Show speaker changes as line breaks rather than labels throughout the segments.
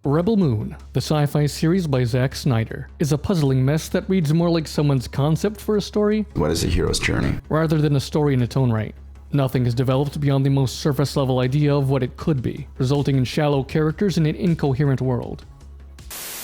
Rebel Moon, the sci-fi series by Zack Snyder, is a puzzling mess that reads more like someone's concept for a story.
What is a hero's journey?
Rather than a story in its own right. Nothing is developed beyond the most surface-level idea of what it could be, resulting in shallow characters in an incoherent world.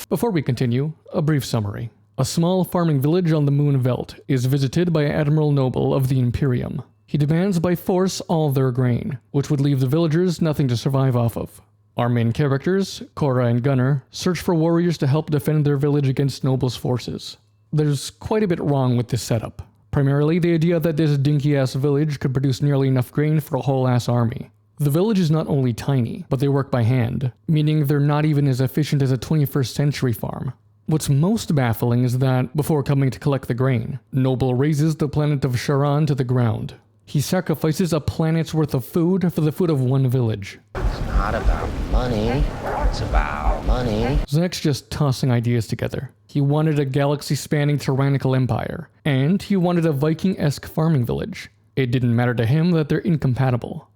Before we continue, a brief summary. A small farming village on the moon Velt is visited by Admiral Noble of the Imperium. He demands by force all their grain, which would leave the villagers nothing to survive off of. Our main characters, Cora and Gunnar, search for warriors to help defend their village against Noble's forces. There's quite a bit wrong with this setup. Primarily the idea that this dinky-ass village could produce nearly enough grain for a whole-ass army. The village is not only tiny, but they work by hand, meaning they're not even as efficient as a 21st century farm. What's most baffling is that, before coming to collect the grain, Noble razes the planet of Charon to the ground. He sacrifices a planet's worth of food for the food of one village.
It's not about money, it's about money.
Zack's just tossing ideas together. He wanted a galaxy-spanning tyrannical empire, and he wanted a Viking-esque farming village. It didn't matter to him that they're incompatible.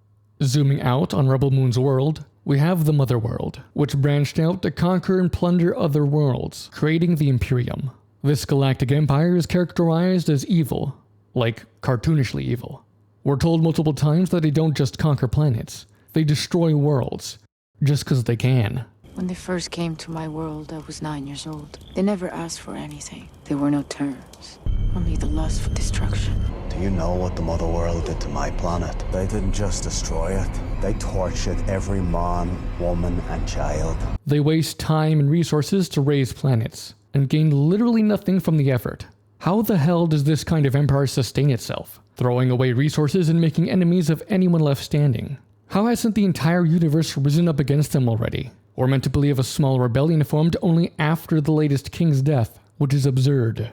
Zooming out on Rebel Moon's world, we have the Mother World, which branched out to conquer and plunder other worlds, creating the Imperium. This galactic empire is characterized as evil, like cartoonishly evil. We're told multiple times that they don't just conquer planets, they destroy worlds, just because they can.
When they first came to my world, I was 9 years old. They never asked for anything. There were no terms, only the lust for destruction.
Do you know what the Mother World did to my planet? They didn't just destroy it, they tortured every man, woman, and child.
They waste time and resources to raise planets, and gain literally nothing from the effort. How the hell does this kind of empire sustain itself? Throwing away resources and making enemies of anyone left standing. How hasn't the entire universe risen up against them already? We're meant to believe a small rebellion formed only after the latest king's death, which is absurd.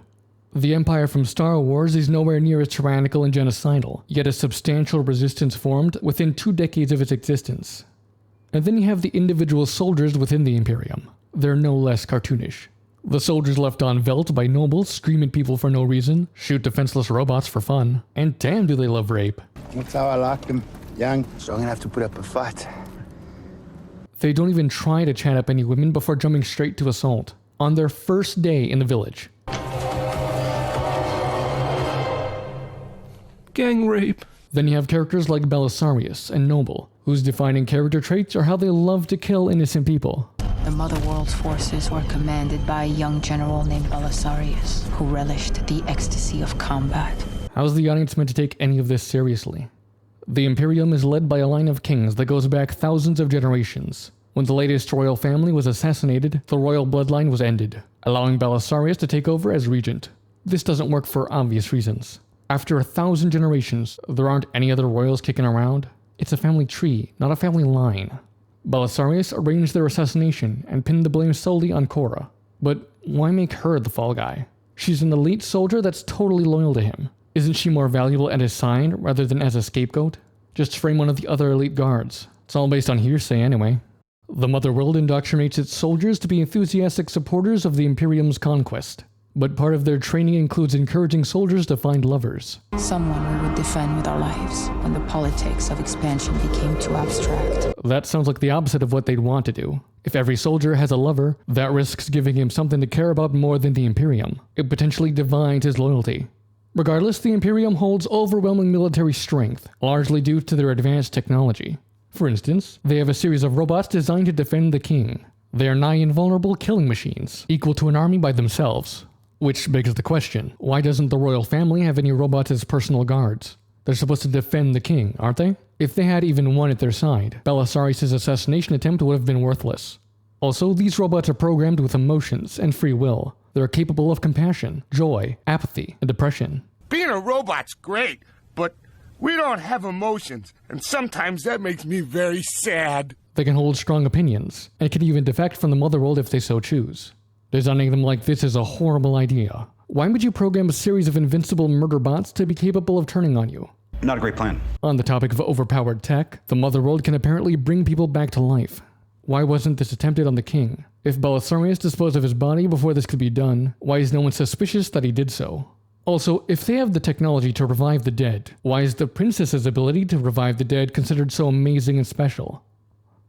The Empire from Star Wars is nowhere near as tyrannical and genocidal, yet a substantial resistance formed within 2 decades of its existence. And then you have the individual soldiers within the Imperium. They're no less cartoonish. The soldiers left on Velt by nobles scream at people for no reason, shoot defenseless robots for fun, and damn do they love rape.
That's how I like them. Young, strong enough to put up a fight.
They don't even try to chat up any women before jumping straight to assault, on their first day in the village.
Gang rape.
Then you have characters like Belisarius and Noble, whose defining character traits are how they love to kill innocent people.
The Mother World's forces were commanded by a young general named Belisarius, who relished the ecstasy of combat.
How's the audience meant to take any of this seriously? The Imperium is led by a line of kings that goes back thousands of generations. When the latest royal family was assassinated, the royal bloodline was ended, allowing Belisarius to take over as regent. This doesn't work for obvious reasons. After 1,000 generations, there aren't any other royals kicking around. It's a family tree, not a family line. Belisarius arranged their assassination and pinned the blame solely on Cora. But why make her the fall guy? She's an elite soldier that's totally loyal to him. Isn't she more valuable at his side rather than as a scapegoat? Just frame one of the other elite guards. It's all based on hearsay anyway. The Mother World indoctrinates its soldiers to be enthusiastic supporters of the Imperium's conquest. But part of their training includes encouraging soldiers to find lovers.
Someone we would defend with our lives when the politics of expansion became too abstract.
That sounds like the opposite of what they'd want to do. If every soldier has a lover, that risks giving him something to care about more than the Imperium. It potentially divides his loyalty. Regardless, the Imperium holds overwhelming military strength, largely due to their advanced technology. For instance, they have a series of robots designed to defend the king. They are nigh invulnerable killing machines, equal to an army by themselves. Which begs the question, why doesn't the royal family have any robots as personal guards? They're supposed to defend the king, aren't they? If they had even one at their side, Belisarius' assassination attempt would have been worthless. Also, these robots are programmed with emotions and free will. They're capable of compassion, joy, apathy, and depression.
Being a robot's great, but we don't have emotions, and sometimes that makes me very sad.
They can hold strong opinions, and can even defect from the Mother World if they so choose. Designing them like this is a horrible idea. Why would you program a series of invincible murder bots to be capable of turning on you?
Not a great plan.
On the topic of overpowered tech, the Mother World can apparently bring people back to life. Why wasn't this attempted on the king? If Belisarius disposed of his body before this could be done, why is no one suspicious that he did so? Also, if they have the technology to revive the dead, why is the princess's ability to revive the dead considered so amazing and special?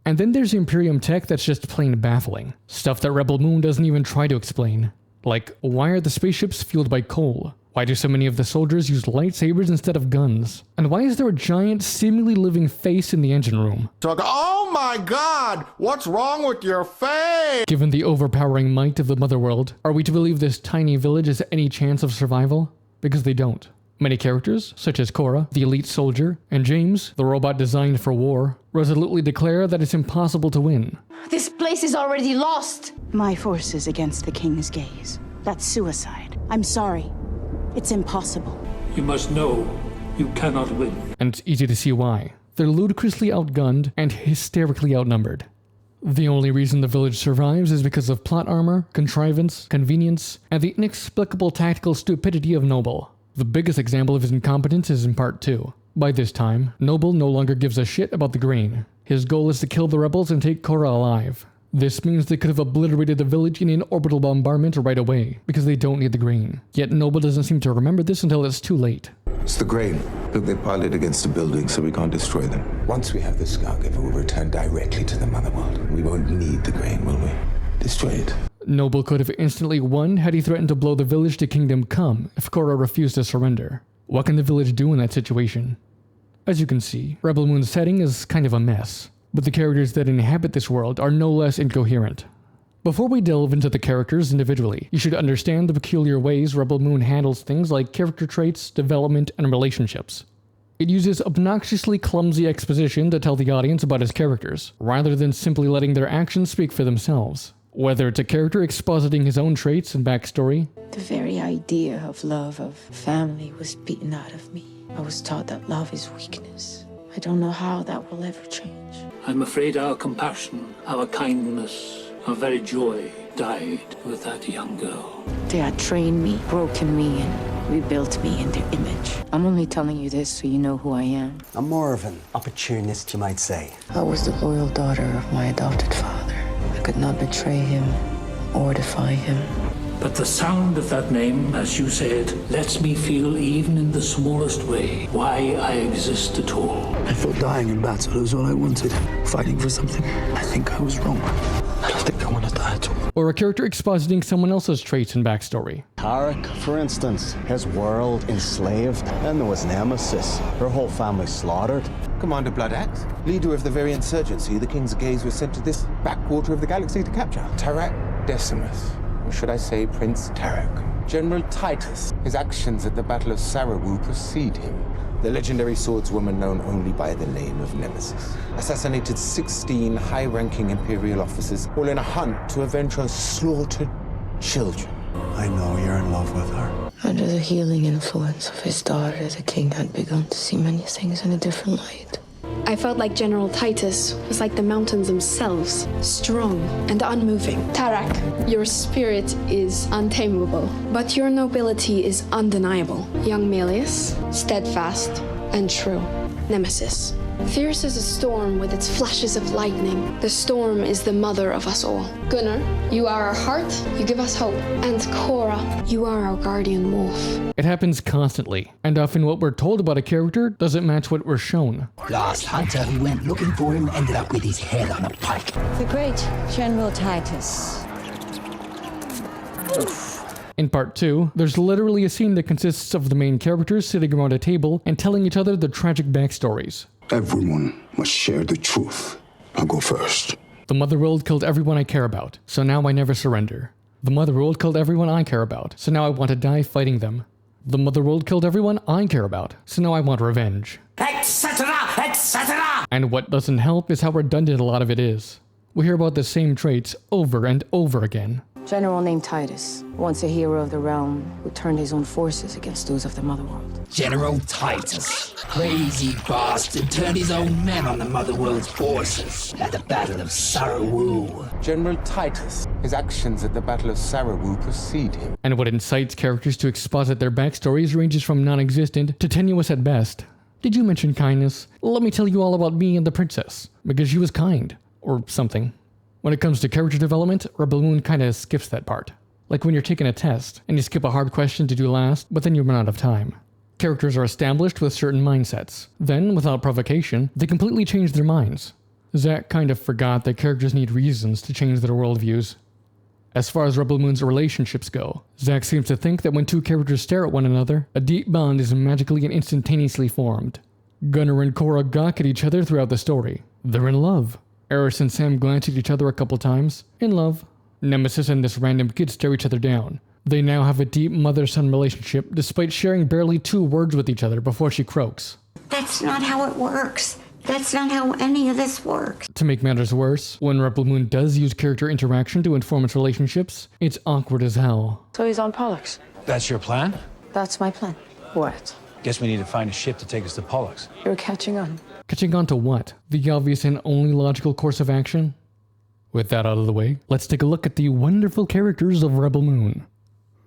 And then there's Imperium tech that's just plain baffling. Stuff that Rebel Moon doesn't even try to explain. Like, why are the spaceships fueled by coal? Why do so many of the soldiers use lightsabers instead of guns? And why is there a giant, seemingly living face in the engine room?
Oh my god! What's wrong with your face?
Given the overpowering might of the Motherworld, are we to believe this tiny village has any chance of survival? Because they don't. Many characters, such as Cora, the elite soldier, and James, the robot designed for war, resolutely declare that it's impossible to win.
This place is already lost!
My forces against the king's gaze. That's suicide. I'm sorry. It's impossible.
You must know you cannot win.
And it's easy to see why. They're ludicrously outgunned and hysterically outnumbered. The only reason the village survives is because of plot armor, contrivance, convenience, and the inexplicable tactical stupidity of Noble. The biggest example of his incompetence is in part 2. By this time, Noble no longer gives a shit about the grain. His goal is to kill the rebels and take Cora alive. This means they could have obliterated the village in an orbital bombardment right away, because they don't need the grain. Yet Noble doesn't seem to remember this until it's too late.
It's the grain. Look, they piled it against the building so we can't destroy them. Once we have the Scoutgiver, we'll return directly to the Motherworld. We won't need the grain, will we? Destroy it.
Noble could have instantly won had he threatened to blow the village to Kingdom Come if Cora refused to surrender. What can the village do in that situation? As you can see, Rebel Moon's setting is kind of a mess, but the characters that inhabit this world are no less incoherent. Before we delve into the characters individually, you should understand the peculiar ways Rebel Moon handles things like character traits, development, and relationships. It uses obnoxiously clumsy exposition to tell the audience about its characters, rather than simply letting their actions speak for themselves. Whether it's a character expositing his own traits and backstory,
The very idea of love, of family, was beaten out of me. I was taught that love is weakness. I don't know how that will ever change.
I'm afraid our compassion, our kindness, our very joy died with that young girl.
They had trained me, broken me, and rebuilt me in their image. I'm only telling you this so you know who I am.
I'm more of an opportunist, you might say.
I was the loyal daughter of my adopted father. I could not betray him or defy him.
But the sound of that name, as you said, lets me feel, even in the smallest way, why I exist at all.
I thought dying in battle was all I wanted. Fighting for something. I think I was wrong. I don't think I want to die at all.
or a character expositing someone else's traits and backstory.
Tarek, for instance, his world enslaved. Then there was Nemesis, her whole family slaughtered.
Commander Bloodaxe, leader of the very insurgency the King's Gaze was sent to this backwater of the galaxy to capture. Tarak Decimus, or should I say Prince Tarek. General Titus, his actions at the Battle of Sarawu precede him. The legendary swordswoman known only by the name of Nemesis. Assassinated 16 high-ranking Imperial officers, all in a hunt to avenge her slaughtered children.
I know you're in love with her.
Under the healing influence of his daughter, the king had begun to see many things in a different light.
I felt like General Titus was like the mountains themselves, strong and unmoving. Tarak, your spirit is untamable, but your nobility is undeniable. Young Melius, steadfast and true. Nemesis, fierce as a storm with its flashes of lightning. The storm is the mother of us all. Gunnar, you are our heart, you give us hope. And Cora, you are our guardian wolf.
It happens constantly, and often what we're told about a character doesn't match what we're shown.
Last hunter who went looking for him ended up with his head on a pike.
The great General Titus.
In part 2, there's literally a scene that consists of the main characters sitting around a table and telling each other their tragic backstories.
Everyone must share the truth. I'll go first.
The Motherworld killed everyone I care about, so now I never surrender. The Motherworld killed everyone I care about, so now I want to die fighting them. The Motherworld killed everyone I care about, so now I want revenge.
Etc., etc.
And what doesn't help is how redundant a lot of it is. We hear about the same traits over and over again.
General named Titus, once a hero of the realm who turned his own forces against those of the Motherworld.
General Titus, crazy bastard, turned his own men on the Motherworld's forces at the Battle of Sarawu.
General Titus, his actions at the Battle of Sarawu precede him.
And what incites characters to exposit their backstories ranges from non-existent to tenuous at best. Did you mention kindness? Let me tell you all about me and the princess, because she was kind, or something. When it comes to character development, Rebel Moon kinda skips that part. Like when you're taking a test, and you skip a hard question to do last, but then you run out of time. Characters are established with certain mindsets. Then, without provocation, they completely change their minds. Zack kind of forgot that characters need reasons to change their worldviews. As far as Rebel Moon's relationships go, Zack seems to think that when two characters stare at one another, a deep bond is magically and instantaneously formed. Gunnar and Cora gawk at each other throughout the story. They're in love. Eris and Sam glance at each other a couple times. In love. Nemesis and this random kid stare each other down. They now have a deep mother-son relationship despite sharing barely 2 words with each other before she croaks.
That's not how it works. That's not how any of this works.
To make matters worse, when Rebel Moon does use character interaction to inform its relationships, it's awkward as hell.
So he's on Pollux.
That's your plan?
That's my plan. What?
Guess we need to find a ship to take us to Pollux.
You're catching on.
Catching on to what? The obvious and only logical course of action? With that out of the way, let's take a look at the wonderful characters of Rebel Moon.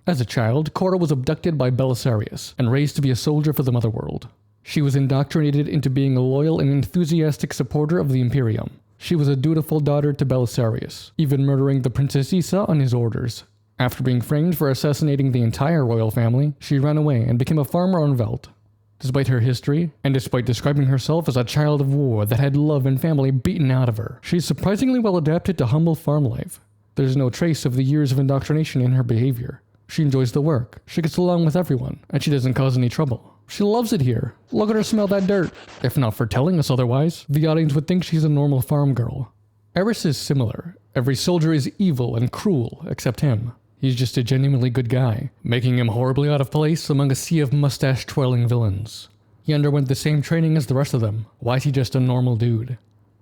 As a child, Cora was abducted by Belisarius and raised to be a soldier for the Motherworld. She was indoctrinated into being a loyal and enthusiastic supporter of the Imperium. She was a dutiful daughter to Belisarius, even murdering the Princess Issa on his orders. After being framed for assassinating the entire royal family, she ran away and became a farmer on Velt. Despite her history, and despite describing herself as a child of war that had love and family beaten out of her, she's surprisingly well adapted to humble farm life. There's no trace of the years of indoctrination in her behavior. She enjoys the work, she gets along with everyone, and she doesn't cause any trouble. She loves it here. Look at her smell that dirt. If not for telling us otherwise, the audience would think she's a normal farm girl. Eris is similar. Every soldier is evil and cruel, except him. He's just a genuinely good guy, making him horribly out of place among a sea of mustache-twirling villains. He underwent the same training as the rest of them. Why is he just a normal dude?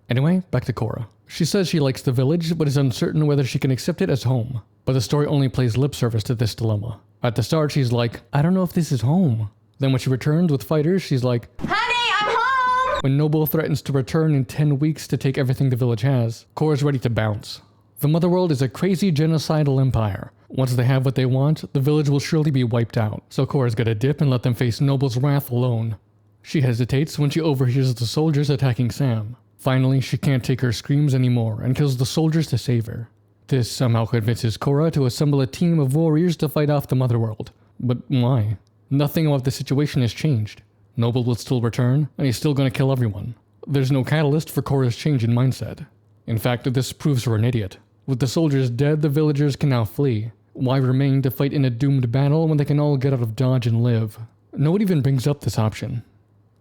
Anyway, back to Cora. She says she likes the village, but is uncertain whether she can accept it as home. But the story only plays lip service to this dilemma. At the start, she's like, I don't know if this is home. Then when she returns with fighters, she's like,
Honey, I'm home!
When Noble threatens to return in 10 weeks to take everything the village has, Cora's ready to bounce. The Motherworld is a crazy genocidal empire. Once they have what they want, the village will surely be wiped out, so Cora's gotta dip and let them face Noble's wrath alone. She hesitates when she overhears the soldiers attacking Sam. Finally, she can't take her screams anymore and kills the soldiers to save her. This somehow convinces Cora to assemble a team of warriors to fight off the Motherworld. But why? Nothing about the situation has changed. Noble will still return, and he's still gonna kill everyone. There's no catalyst for Cora's change in mindset. In fact, this proves her an idiot. With the soldiers dead, the villagers can now flee. Why remain to fight in a doomed battle when they can all get out of Dodge and live? No one even brings up this option.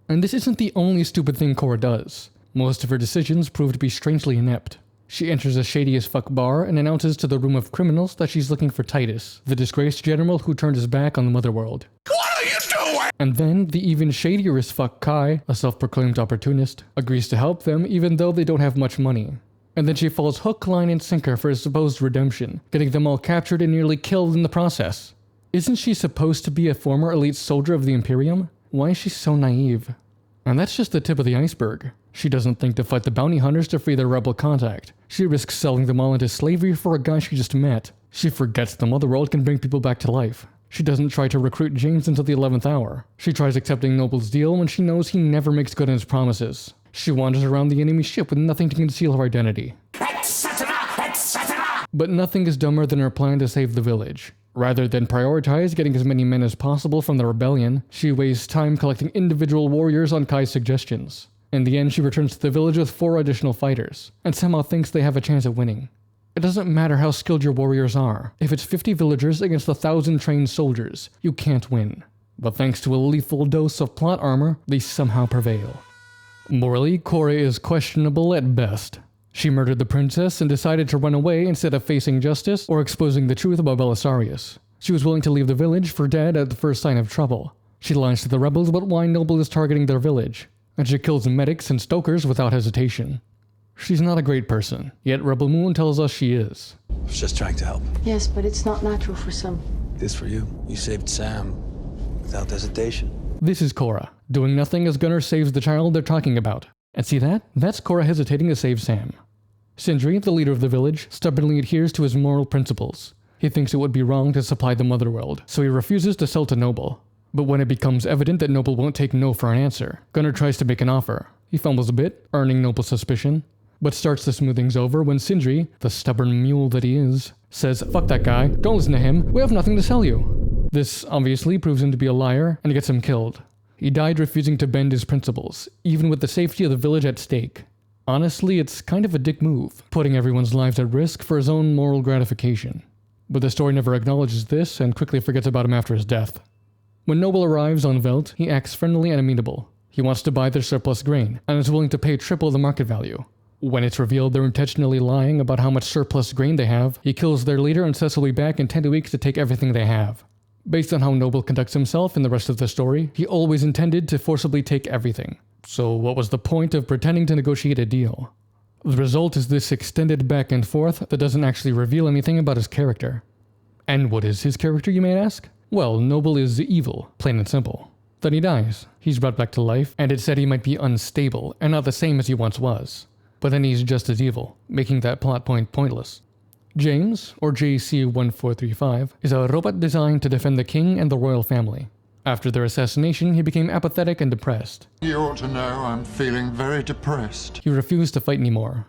And this isn't the only stupid thing Cora does. Most of her decisions prove to be strangely inept. She enters a shady-as-fuck bar and announces to the room of criminals that she's looking for Titus, the disgraced general who turned his back on the Motherworld.
What are you doing?
And then the even shadier-as-fuck Kai, a self-proclaimed opportunist, agrees to help them even though they don't have much money. And then she falls hook, line, and sinker for his supposed redemption, getting them all captured and nearly killed in the process. Isn't she supposed to be a former elite soldier of the Imperium? Why is she so naive? And that's just the tip of the iceberg. She doesn't think to fight the bounty hunters to free their rebel contact. She risks selling them all into slavery for a guy she just met. She forgets the Motherworld can bring people back to life. She doesn't try to recruit James until the 11th hour. She tries accepting Noble's deal when she knows he never makes good on his promises. She wanders around the enemy ship with nothing to conceal her identity. But nothing is dumber than her plan to save the village. Rather than prioritize getting as many men as possible from the rebellion, she wastes time collecting individual warriors on Kai's suggestions. In the end, she returns to the village with 4 additional fighters, and somehow thinks they have a chance at winning. It doesn't matter how skilled your warriors are. If it's 50 villagers against 1,000 trained soldiers, you can't win. But thanks to a lethal dose of plot armor, they somehow prevail. Morally, Cora is questionable at best. She murdered the princess and decided to run away instead of facing justice or exposing the truth about Belisarius. She was willing to leave the village for dead at the first sign of trouble. She lies to the rebels about why Noble is targeting their village, and she kills medics and stokers without hesitation. She's not a great person, yet Rebel Moon tells us she is.
I was just trying to help.
Yes, but it's not natural for some.
This for you. You saved Sam without hesitation.
This is Cora, doing nothing as Gunnar saves the child they're talking about. And see that? That's Cora hesitating to save Sam. Sindri, the leader of the village, stubbornly adheres to his moral principles. He thinks it would be wrong to supply the Motherworld, so he refuses to sell to Noble. But when it becomes evident that Noble won't take no for an answer, Gunnar tries to make an offer. He fumbles a bit, earning Noble's suspicion, but starts to smooth things over when Sindri, the stubborn mule that he is, says, "Fuck that guy, don't listen to him, we have nothing to sell you." This obviously proves him to be a liar and gets him killed. He died refusing to bend his principles, even with the safety of the village at stake. Honestly, it's kind of a dick move, putting everyone's lives at risk for his own moral gratification. But the story never acknowledges this and quickly forgets about him after his death. When Noble arrives on Velt, he acts friendly and amenable. He wants to buy their surplus grain, and is willing to pay triple the market value. When it's revealed they're intentionally lying about how much surplus grain they have, he kills their leader and says he'll be back in 10 weeks to take everything they have. Based on how Noble conducts himself in the rest of the story, he always intended to forcibly take everything. So what was the point of pretending to negotiate a deal? The result is this extended back and forth that doesn't actually reveal anything about his character. And what is his character, you may ask? Well, Noble is evil, plain and simple. Then he dies. He's brought back to life, and it's said he might be unstable and not the same as he once was. But then he's just as evil, making that plot point pointless. James, or JC-1435, is a robot designed to defend the king and the royal family. After their assassination, he became apathetic and depressed.
You ought to know I'm feeling very depressed.
He refused to fight anymore.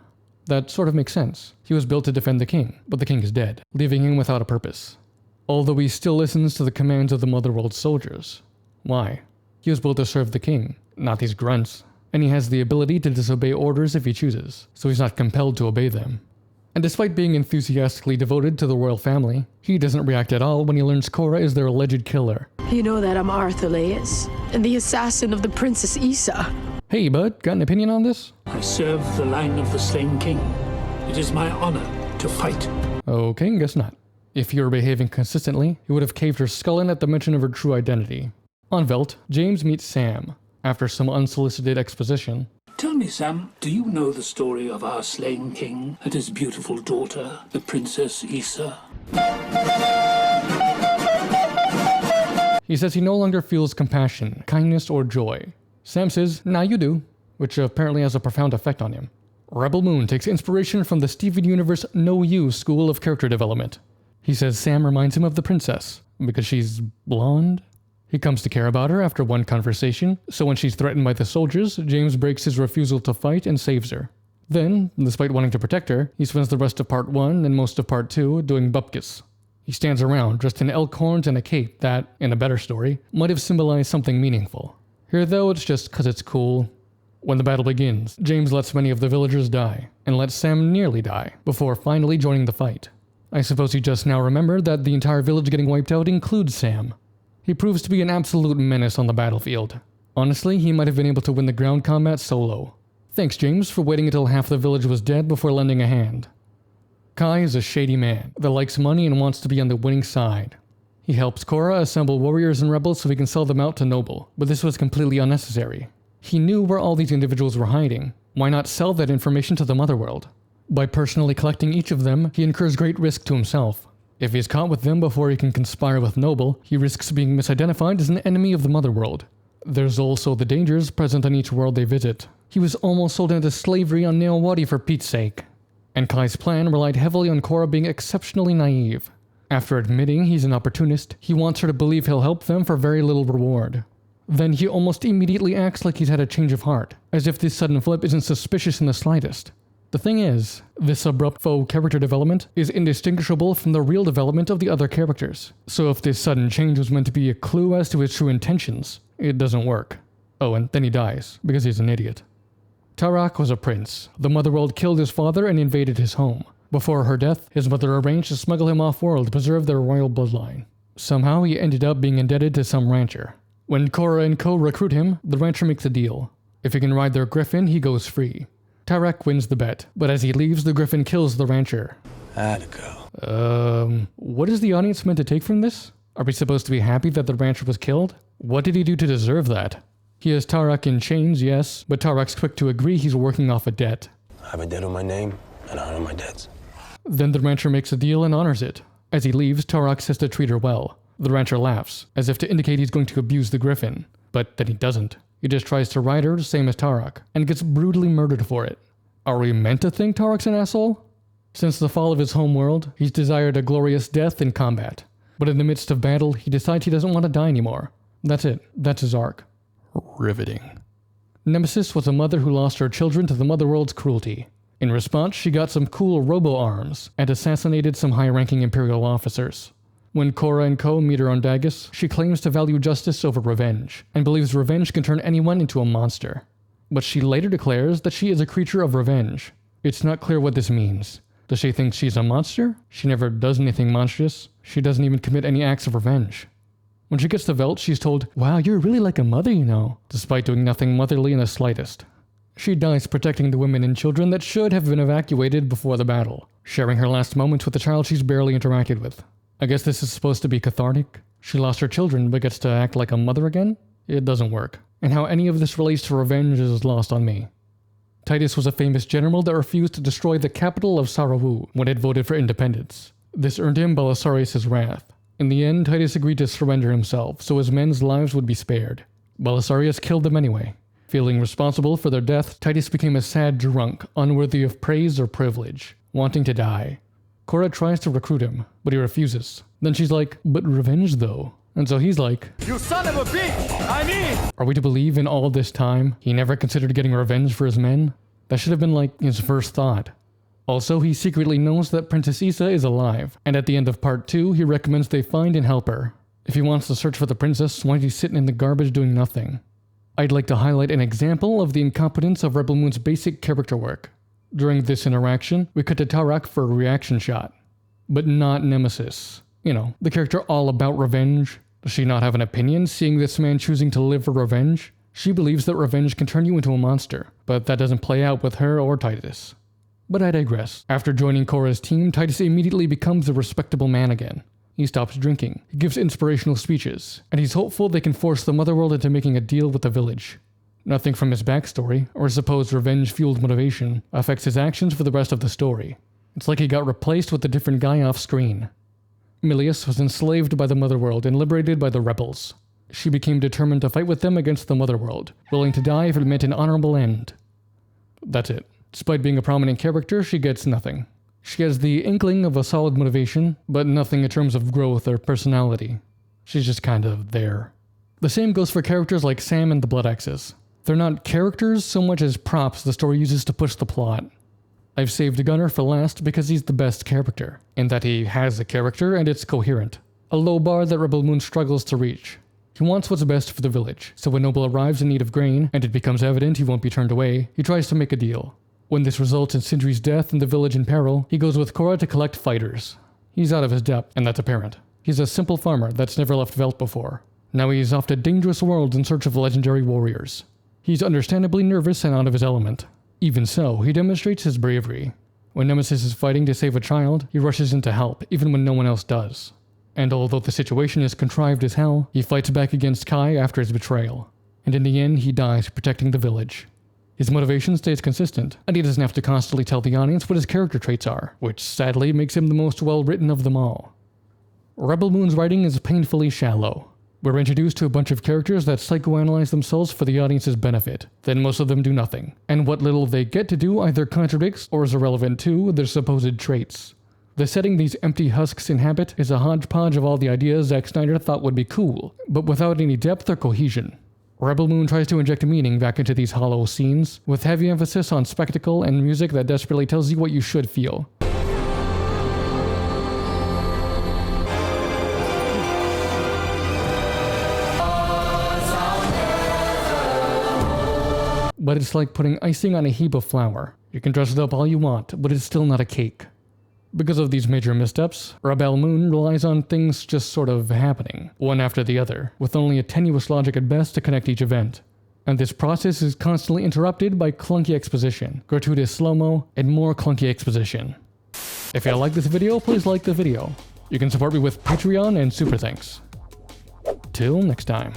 That sort of makes sense. He was built to defend the king, but the king is dead, leaving him without a purpose. Although he still listens to the commands of the Motherworld soldiers. Why? He was built to serve the king, not these grunts. And he has the ability to disobey orders if he chooses, so he's not compelled to obey them. And despite being enthusiastically devoted to the royal family, he doesn't react at all when he learns Korra is their alleged killer.
You know that I'm Arthurlaeus, and the assassin of the Princess Issa.
Hey bud, got an opinion on this?
I serve the line of the slain king. It is my honor to fight.
Okay, guess not. If he were behaving consistently, he would have caved her skull in at the mention of her true identity. On Velt, James meets Sam. After some unsolicited exposition.
Tell me, Sam, do you know the story of our slain king and his beautiful daughter, the Princess Issa?
He says he no longer feels compassion, kindness, or joy. Sam says, nah, you do, which apparently has a profound effect on him. Rebel Moon takes inspiration from the Steven Universe No You school of character development. He says Sam reminds him of the princess, because she's blonde? He comes to care about her after one conversation, so when she's threatened by the soldiers, James breaks his refusal to fight and saves her. Then, despite wanting to protect her, he spends the rest of Part 1 and most of Part 2 doing bupkis. He stands around dressed in elk horns and a cape that, in a better story, might have symbolized something meaningful. Here though, it's just 'cause it's cool. When the battle begins, James lets many of the villagers die, and lets Sam nearly die, before finally joining the fight. I suppose he just now remembered that the entire village getting wiped out includes Sam. He proves to be an absolute menace on the battlefield. Honestly, he might have been able to win the ground combat solo. Thanks, James, for waiting until half the village was dead before lending a hand. Kai is a shady man that likes money and wants to be on the winning side. He helps Korra assemble warriors and rebels so he can sell them out to Noble, but this was completely unnecessary. He knew where all these individuals were hiding. Why not sell that information to the Motherworld? By personally collecting each of them, he incurs great risk to himself. If he is caught with them before he can conspire with Noble, he risks being misidentified as an enemy of the Motherworld. There's also the dangers present on each world they visit. He was almost sold into slavery on Neowadi for Pete's sake. And Kai's plan relied heavily on Korra being exceptionally naive. After admitting he's an opportunist, he wants her to believe he'll help them for very little reward. Then he almost immediately acts like he's had a change of heart, as if this sudden flip isn't suspicious in the slightest. The thing is, this abrupt faux character development is indistinguishable from the real development of the other characters. So if this sudden change was meant to be a clue as to his true intentions, it doesn't work. Oh, and then he dies, because he's an idiot. Tarak was a prince. The Motherworld killed his father and invaded his home. Before her death, his mother arranged to smuggle him off-world to preserve their royal bloodline. Somehow he ended up being indebted to some rancher. When Korra and Co recruit him, the rancher makes a deal. If he can ride their griffin, he goes free. Tarak wins the bet, but as he leaves, the griffin kills the rancher. What is the audience meant to take from this? Are we supposed to be happy that the rancher was killed? What did he do to deserve that? He has Tarak in chains, yes, but Tarak's quick to agree he's working off a debt.
I have a debt on my name, and I honor my debts.
Then the rancher makes a deal and honors it. As he leaves, Tarak says to treat her well. The rancher laughs, as if to indicate he's going to abuse the griffin. But then he does't. He just tries to ride her, same as Tarak, and gets brutally murdered for it. Are we meant to think Tarak's an asshole? Since the fall of his homeworld, he's desired a glorious death in combat. But in the midst of battle, he decides he doesn't want to die anymore. That's it. That's his arc. Riveting. Nemesis was a mother who lost her children to the Motherworld's cruelty. In response, she got some cool robo-arms and assassinated some high-ranking Imperial officers. When Korra and Co meet her on Dagus, she claims to value justice over revenge, and believes revenge can turn anyone into a monster. but she later declares that she is a creature of revenge. It's not clear what this means. Does she think she's a monster? She never does anything monstrous. She doesn't even commit any acts of revenge. When she gets to Velt, she's told, "Wow, you're really like a mother, you know," despite doing nothing motherly in the slightest. She dies protecting the women and children that should have been evacuated before the battle, sharing her last moments with a child she's barely interacted with. I guess this is supposed to be cathartic. She lost her children but gets to act like a mother again? It doesn't work. And how any of this relates to revenge is lost on me. Titus was a famous general that refused to destroy the capital of Sarawu when it voted for independence. This earned him Belisarius' wrath. In the end, Titus agreed to surrender himself so his men's lives would be spared. Belisarius killed them anyway. Feeling responsible for their death, Titus became a sad drunk, unworthy of praise or privilege, wanting to die. Cora tries to recruit him, but he refuses. Then she's like, "But revenge though." And so he's like,
"You son of a bitch!
Are we to believe in all this time he never considered getting revenge for his men? That should have been like his first thought. Also, he secretly knows that Princess Issa is alive, and at the end of part 2, he recommends they find and help her. If he wants to search for the princess, why is he sitting in the garbage doing nothing? I'd like to highlight an example of the incompetence of Rebel Moon's basic character work. During this interaction, we cut to Tarak for a reaction shot. But not Nemesis. You know, the character all about revenge. Does she not have an opinion, seeing this man choosing to live for revenge? She believes that revenge can turn you into a monster, but that doesn't play out with her or Titus. But I digress. After joining Cora's team, Titus immediately becomes a respectable man again. He stops drinking, he gives inspirational speeches, and he's hopeful they can force the Motherworld into making a deal with the village. Nothing from his backstory, or supposed revenge-fueled motivation, affects his actions for the rest of the story. It's like he got replaced with a different guy off screen. Milius was enslaved by the Motherworld and liberated by the rebels. She became determined to fight with them against the Motherworld, willing to die if it meant an honorable end. That's it. Despite being a prominent character, she gets nothing. She has the inkling of a solid motivation, but nothing in terms of growth or personality. She's just kind of there. The same goes for characters like Sam and the Blood Axes. They're not characters so much as props the story uses to push the plot. I've saved Gunnar for last because he's the best character, in that he has a character and it's coherent. A low bar that Rebel Moon struggles to reach. He wants what's best for the village, so when Noble arrives in need of grain, and it becomes evident he won't be turned away, he tries to make a deal. When this results in Sindri's death and the village in peril, he goes with Cora to collect fighters. He's out of his depth, and that's apparent. He's a simple farmer that's never left Velt before. Now he's off to dangerous worlds in search of legendary warriors. He's understandably nervous and out of his element. Even so, he demonstrates his bravery. When Nemesis is fighting to save a child, he rushes in to help, even when no one else does. And although the situation is contrived as hell, he fights back against Kai after his betrayal. And in the end, he dies protecting the village. His motivation stays consistent, and he doesn't have to constantly tell the audience what his character traits are, which sadly makes him the most well-written of them all. Rebel Moon's writing is painfully shallow. We're introduced to a bunch of characters that psychoanalyze themselves for the audience's benefit, then most of them do nothing, and what little they get to do either contradicts or is irrelevant to their supposed traits. The setting these empty husks inhabit is a hodgepodge of all the ideas Zack Snyder thought would be cool, but without any depth or cohesion. Rebel Moon tries to inject meaning back into these hollow scenes, with heavy emphasis on spectacle and music that desperately tells you what you should feel. But it's like putting icing on a heap of flour. You can dress it up all you want, but it's still not a cake. Because of these major missteps, Rebel Moon relies on things just sort of happening, one after the other, with only a tenuous logic at best to connect each event. And this process is constantly interrupted by clunky exposition, gratuitous slow-mo, and more clunky exposition. If you like this video, please like the video. You can support me with Patreon and Super Thanks. Till next time.